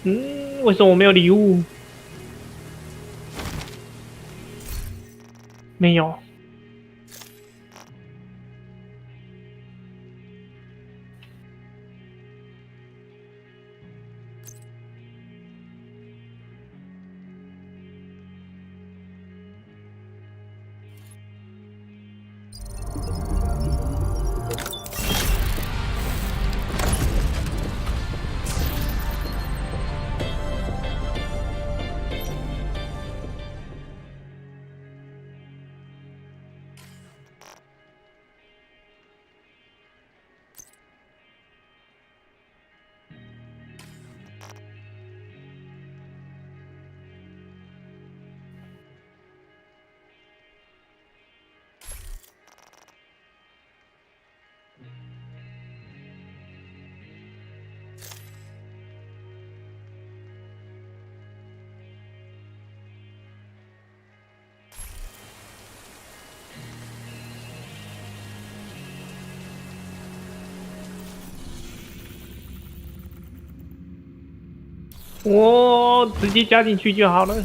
为什么我没有礼物？没有。我直接加进去就好了。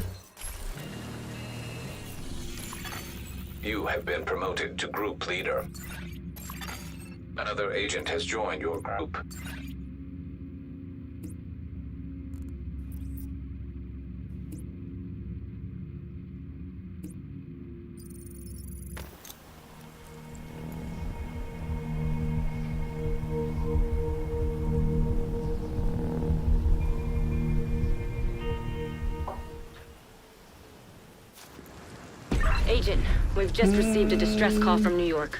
You have been promoted to group leader. Another agent has joined your group. Agent, we've just received a distress call from New York.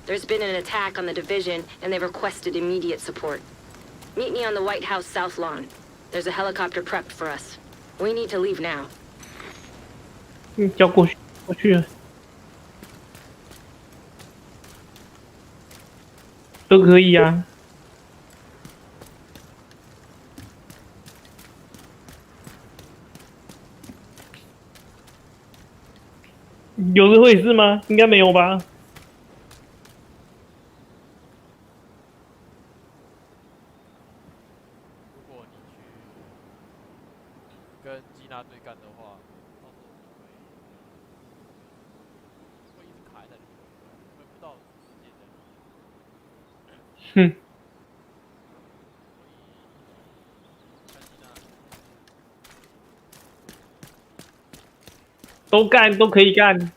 There's been an attack on the division, and they've requested immediate support. Meet me on the White House South Lawn. There's a helicopter prepped for us. We need to leave now. 叫过去了，都可以啊。有这回事吗？应该没有吧。如果你去跟基娜对干的话，到时候会一直卡在那里，回不到世界的。哼。都干，都可以干。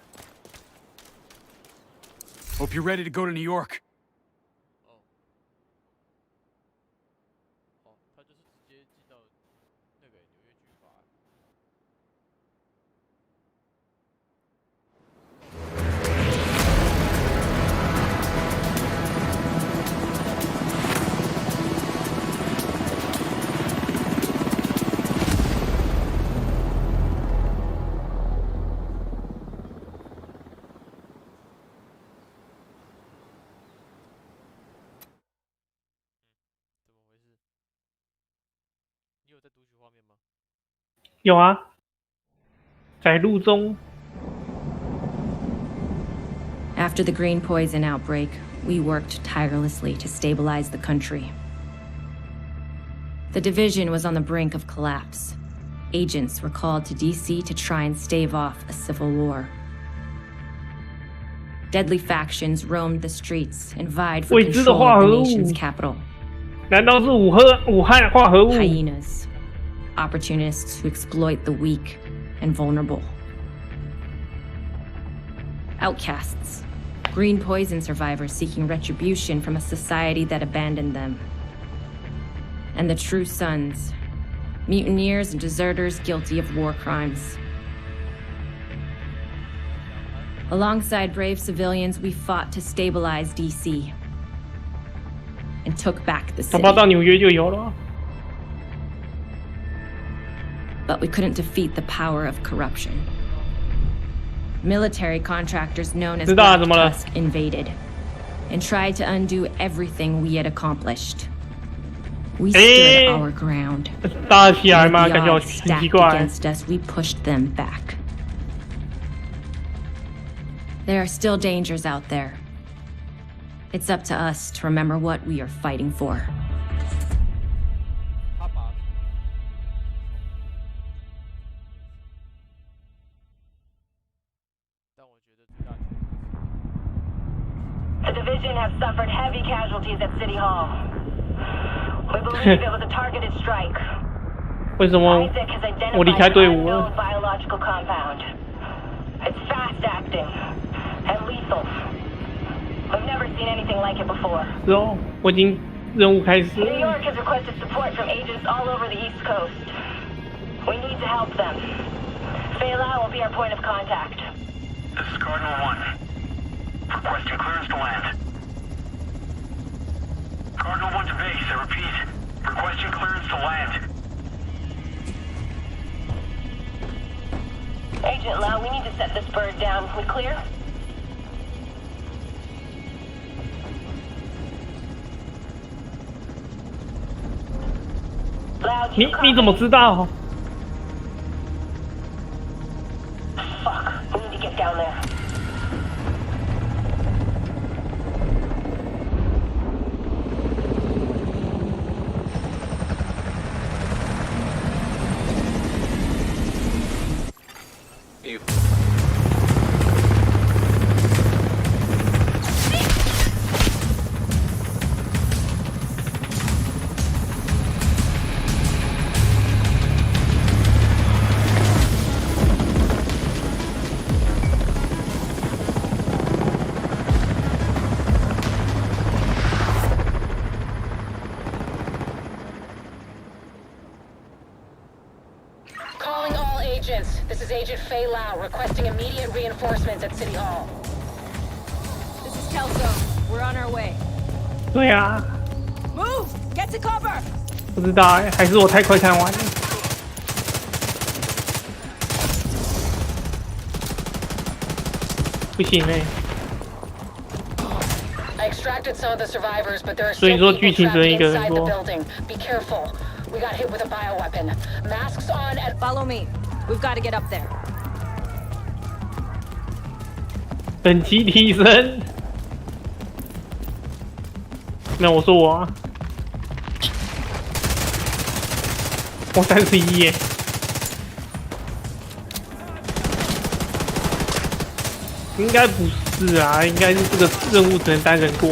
Hope you're ready to go to New York. 哦，他就是直接进到那个纽约军阀。怎么回事？你有在读取画面吗？有啊，在路中。After the green poison outbreak, we worked tirelessly to stabilize the country. The division was on the brink of collapse. Agents were called to DC to try and stave off a civil war. Deadly factions roamed the streets and vied for control of the nation's capital. 难道是武汉化合物？ Hyenas, opportunists who exploit the weak and vulnerable. Outcasts, green poison survivors seeking retribution from a society that abandoned them. And the true sons, mutineers and deserters guilty of war crimes. Alongside brave civilians, we fought to stabilize DC and took back the 恐怕 city. 到纽约就有了。But we couldn't defeat the power of corruption. Military contractors known as 知道了， Black 怎么了？ Tusk invaded and tried to undo everything we had accomplished. We stood our ground. 打起来吗？ With 感 the 觉好 odds 奇 stacked 怪。 against us, we pushed them back. There are still dangers out there. It's up to us to remember what we are fighting for. 他把 The division have suffered heavy casualties at City Hall. We believe it was a targeted strike. 为什么 Isaac has 我离开 identified 队 an 伍 unknown 了？ biological compound. It's fast-acting and lethal. We've never seen anything like it before. 是哦，我已经任务开始 New 了。 York has requested support from agents all over the East Coast. We need to help them. Fela will be our point of contact. This is Cardinal 1. Requesting clearance to land. Cardinal 1 to base, I repeat. Requesting clearance to land. Agent Lau, we need to set this bird down. We clear? Lau, do you 你怎么知道？ Fuck. We need to get down there. You. Calling all agents. This is Agent Fei Lau requesting immediate reinforcements at City Hall. This is Kelso. We're on our way. 对啊， Move! Get to cover! 不知道哎，还是我太快看完了。不行哎， I extracted some of the survivors, but there are 所以 still 说 people 剧情 trapped 只能一个人 inside the 做。 building. Be careful. We got hit with a bioweapon. Masks on and Follow me. We've got to get up there. 等级提升。没有，我说我啊，我31耶。应该不是啊，应该是这个任务只能单人过。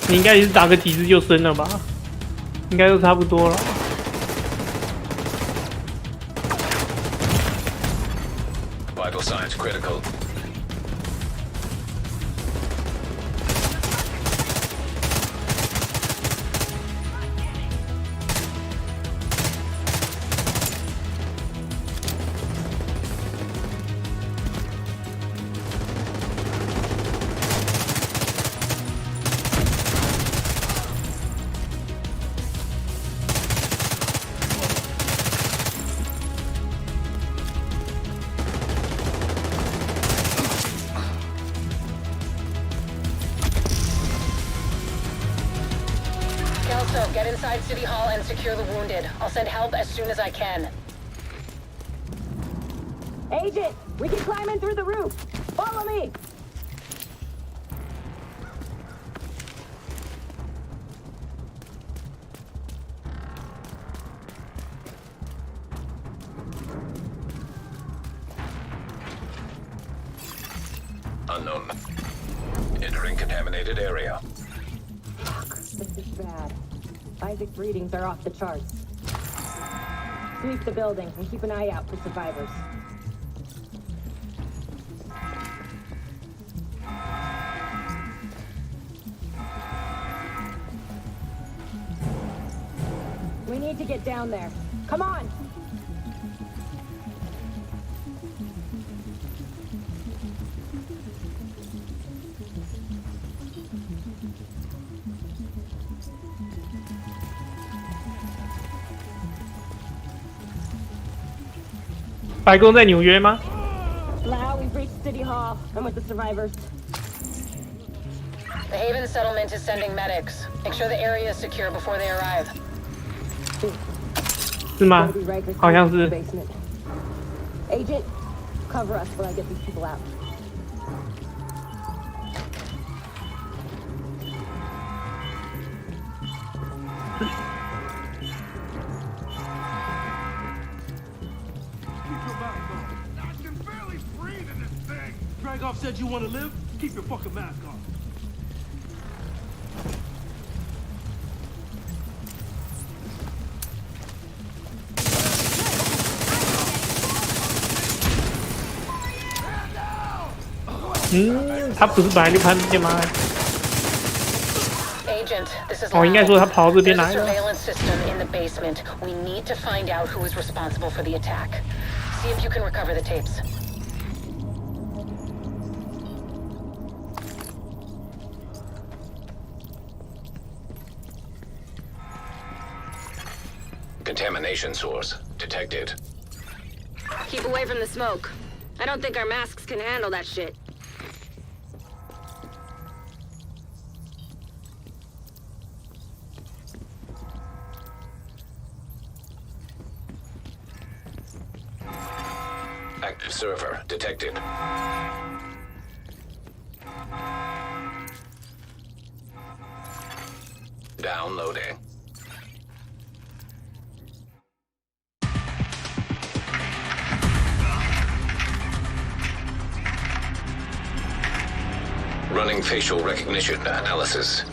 你应该也是打个几次就升了吧？应该都差不多了。 Vital signs critical. Kelso, get inside City Hall and secure the wounded. I'll send help as soon as I can. Agent, we can climb in through the roof. Follow me. Unknown. Entering contaminated area. This is bad. Isaac's readings are off the charts. Sweep the building and keep an eye out for survivors. We need to get down there. Come on! "白宫在纽约吗？ Lau, we've reached City Hall. I'm with the survivors. The Haven settlement is sending medics. Make sure the area is secure before they arrive. 是吗 Gotta be right？ 好像是。 Basement. Agent, cover us while I get these people out. Dragoff said you want to live? Keep your fucking mask on.嗯，他不是本来就攀这边吗？ Agent, this is 哦，应该说他 Lau. 跑到这边 There's a 来了。 surveillance system in the basement. We need to find out who is responsible for the attack. See if you can recover the tapes. Contamination source detected. Keep away from the smoke. I don't think our masks can handle that shit. Active server detected. Downloading. Running facial recognition analysis.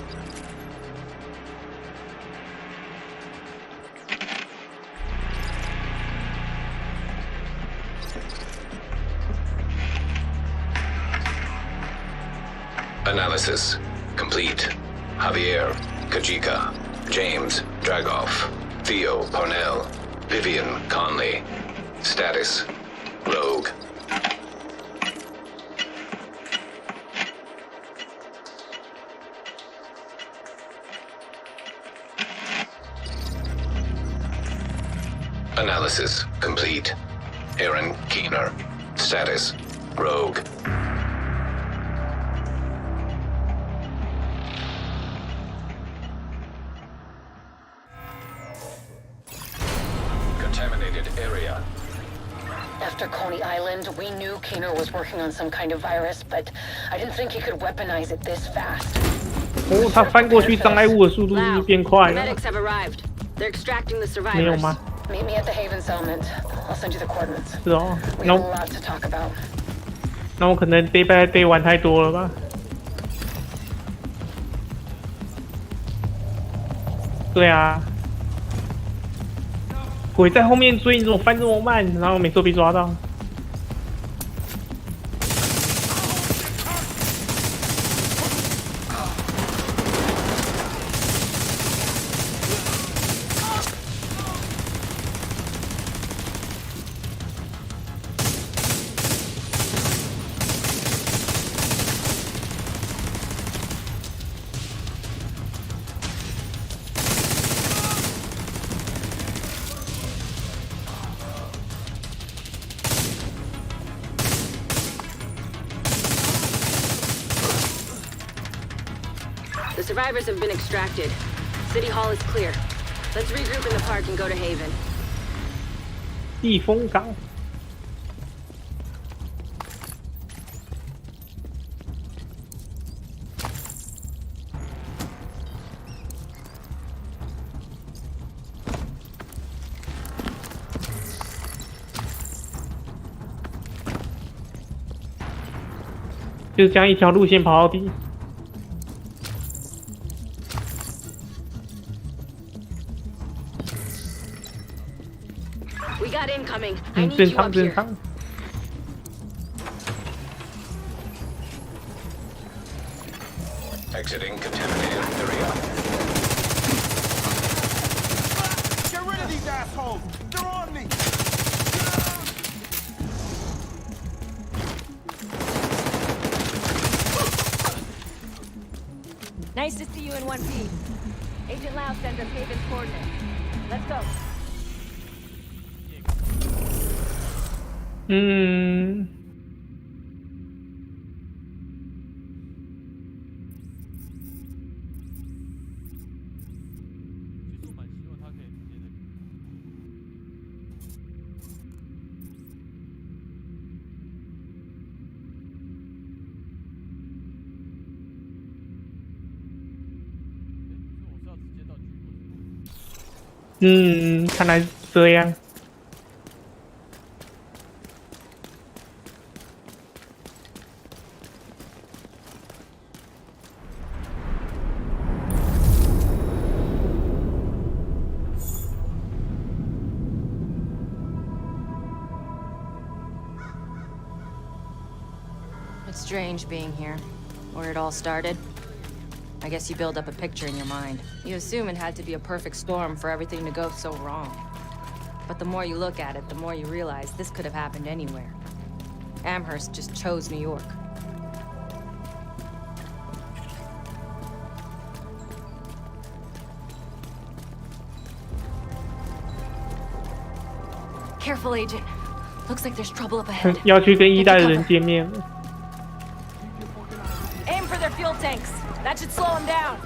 Analysis complete. Javier, Kajika, James, Dragoff, Theo, Parnell, Vivian, Conley. Status, Rogue. Analysis complete. Aaron Keener. Status, Rogue. Contaminated area. After Coney Island, we knew Keener was working on some kind of virus, but I didn't think he could weaponize it this fast. 哦，他翻过去障碍物的速度是不是 Lau, 变快 the 了？ medics have arrived. They're extracting the 没有 survivors. 吗？ Meet me at the Haven settlement. I'll send you the coordinates. 是哦， We 那 have a 我 lot to talk about. 那我可能 day by day 玩太多了吧？对啊，鬼在后面追，你怎么翻这么慢？然后每次都被抓到。The survivors have been extracted. City Hall is clear. Let's regroup in the park and go to Haven. 避风港。就这样一条路线跑到底。 We got incoming. I 嗯， need 正 you 常 up 正 here. 常。 Exiting contaminated area. Get rid of these assholes! They're on me! Nice to see you in one piece. Agent Lau sends us Haven's coordinates. Let's go. 嗯，其实我蛮希望他可以直接的。所以我是要直接到剧国。嗯，看来是这样。It's strange being here. Where it all started. I guess you build up a picture in your mind. You assume it had to be a perfect storm for everything to go so wrong. But the more you look at it, the more you realize this could have happened anywhere. Amherst just chose New York. Careful, Agent. Looks like there's trouble up ahead. 要去跟一代的人见面了。 Aim for their fuel tanks. That should slow them down.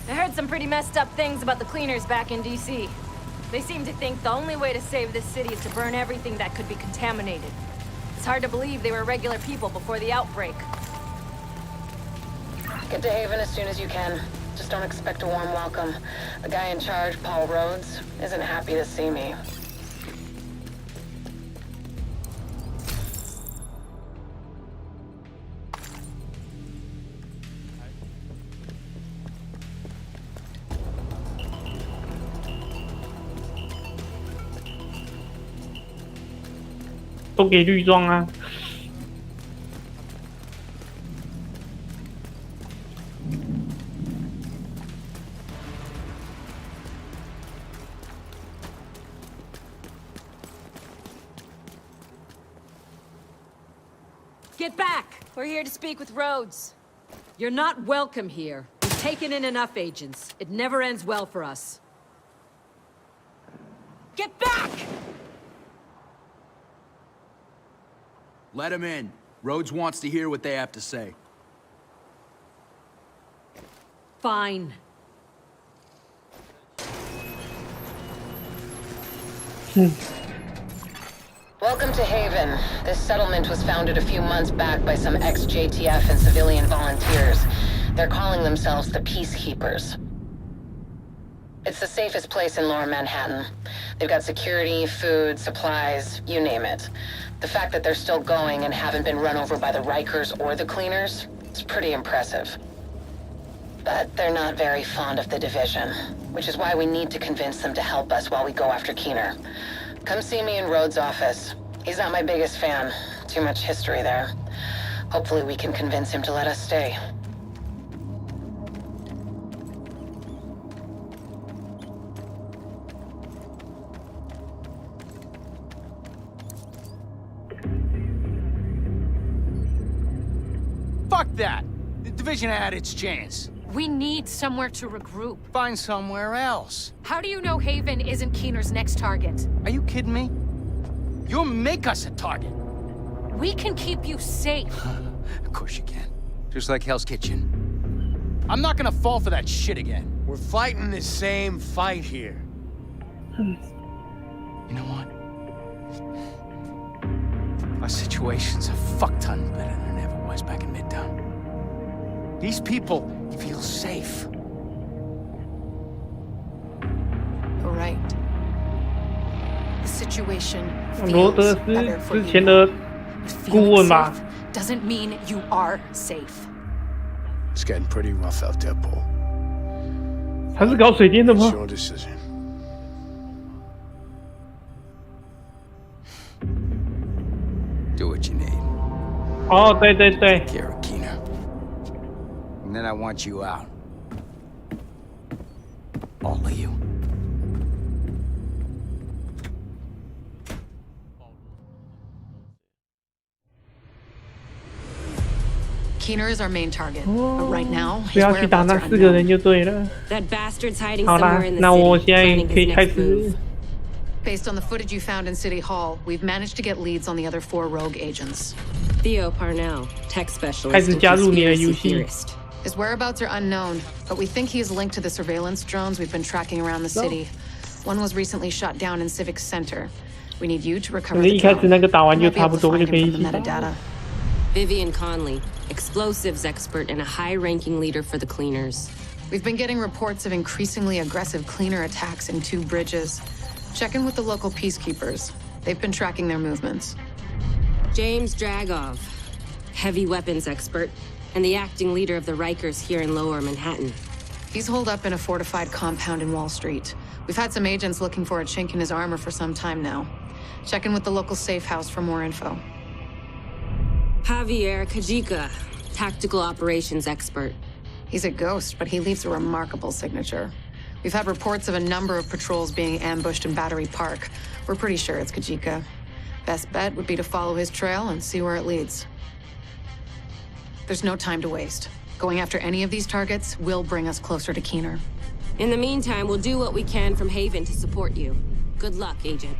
I heard some pretty messed up things about the cleaners back in DC. They seem to think the only way to save this city is to burn everything that could be contaminated. It's hard to believe they were regular people before the outbreak. Get to Haven as soon as you can. Just don't expect a warm welcome. The guy in charge, Paul Rhodes, isn't happy to see me.都给绿装啊！ Get back! We're here to speak with Rhodes. You're not welcome here. We've taken in enough agents. It never ends well for us. Get back! Let him in. Rhodes wants to hear what they have to say. Fine. Welcome to Haven. This settlement was founded a few months back by some ex-JTF and civilian volunteers. They're calling themselves the Peacekeepers. It's the safest place in Lower Manhattan. They've got security, food, supplies, you name it. The fact that they're still going and haven't been run over by the Rikers or the cleaners is pretty impressive. But they're not very fond of the division, which is why we need to convince them to help us while we go after Keener. Come see me in Rhodes' office. He's not my biggest fan. Too much history there. Hopefully we can convince him to let us stay. Fuck that! The division had its chance. We need somewhere to regroup. Find somewhere else. How do you know Haven isn't Keener's next target? Are you kidding me? You'll make us a target. We can keep you safe. Of course you can. Just like Hell's Kitchen. I'm not gonna fall for that shit again. We're fighting the same fight here. You know what? Our situation's a fuck-ton better than it ever was back in Midtown. These people feel safe. You're right. The situation 罗德 feels better 是 for 之前 you. 的 But 顾 feeling 问吧？ safe doesn't mean you are safe. It's getting pretty rough out there, Paul. 他是搞水电的 It's 吗？ your decision. Do what you need. 哦，对对对， Care of Keener. And then I want you out. All of you. Keener is our main target. But right now, 不 his 要去打 whereabouts 那 are 4个人 unknown. 就对了。 That bastard's hiding 好啦 somewhere in，the 那我 city, 现在 planning 可以 his 开 next 始 move. Based on the footage you found in City Hall, we've managed to get leads on the other 4 rogue agents. Theo Parnell, tech specialist 开始 and 加入你的 conspiracy 游戏。 theorist. His whereabouts are unknown, but we think he is linked to the surveillance drones we've been tracking around the city. One was recently shot down in Civic Center. We need you to recover 你 the 一开始 drone. 那个打完 You 就 might be 差 able 不 to 多就 find 可以 him 一 from the 起打。 metadata. Vivian Conley, explosives expert and a high-ranking leader for the cleaners. We've been getting reports of increasingly aggressive cleaner attacks in 2 bridges. Check in with the local peacekeepers. They've been tracking their movements. James Dragov, heavy weapons expert, and the acting leader of the Rikers here in Lower Manhattan. He's holed up in a fortified compound in Wall Street. We've had some agents looking for a chink in his armor for some time now. Check in with the local safe house for more info. Javier Kajika, tactical operations expert. He's a ghost, but he leaves a remarkable signature. We've had reports of a number of patrols being ambushed in Battery Park. We're pretty sure it's Kajika. Best bet would be to follow his trail and see where it leads. There's no time to waste. Going after any of these targets will bring us closer to Keener. In the meantime, we'll do what we can from Haven to support you. Good luck, Agent.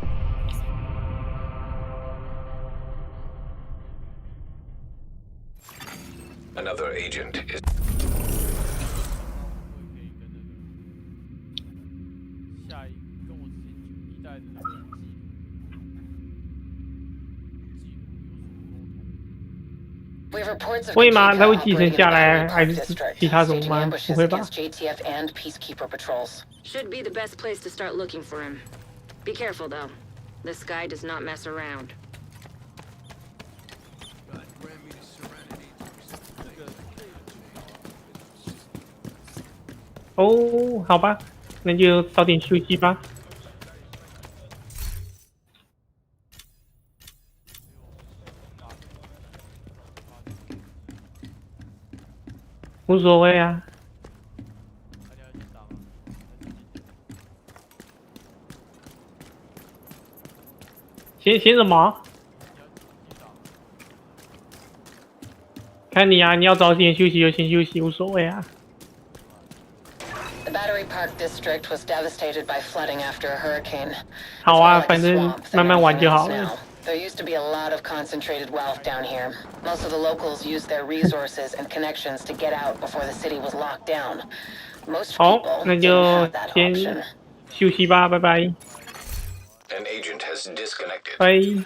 Another agent is. 下一跟我之前一代的那个记录有所沟通。 We have reports of 会吗？ Kajika 它会继承 operating in 下 the 来， Battery 还 Park 是 district, 其他种 staging 吗？不 ambushes 会吧？ against JTF and peacekeeper patrols. Should be the best place to start looking for him. Be careful, though. This guy does not mess around. 哦，好吧，那就早点休息吧。无所谓啊。先什么？看你啊，你要早点休息就先休息，无所谓啊。 The Battery Park district was devastated by flooding after a hurricane. 好啊， It's more like a 反正 swamp than 慢慢玩 anything 就好 else 了 now.。There used to be a lot of concentrated wealth down here. Most of the locals used their resources and connections to get out before the city was locked down. Most 好， people 那 didn't 就 have that 先 option. 休息吧，拜拜。 An agent has disconnected. 拜。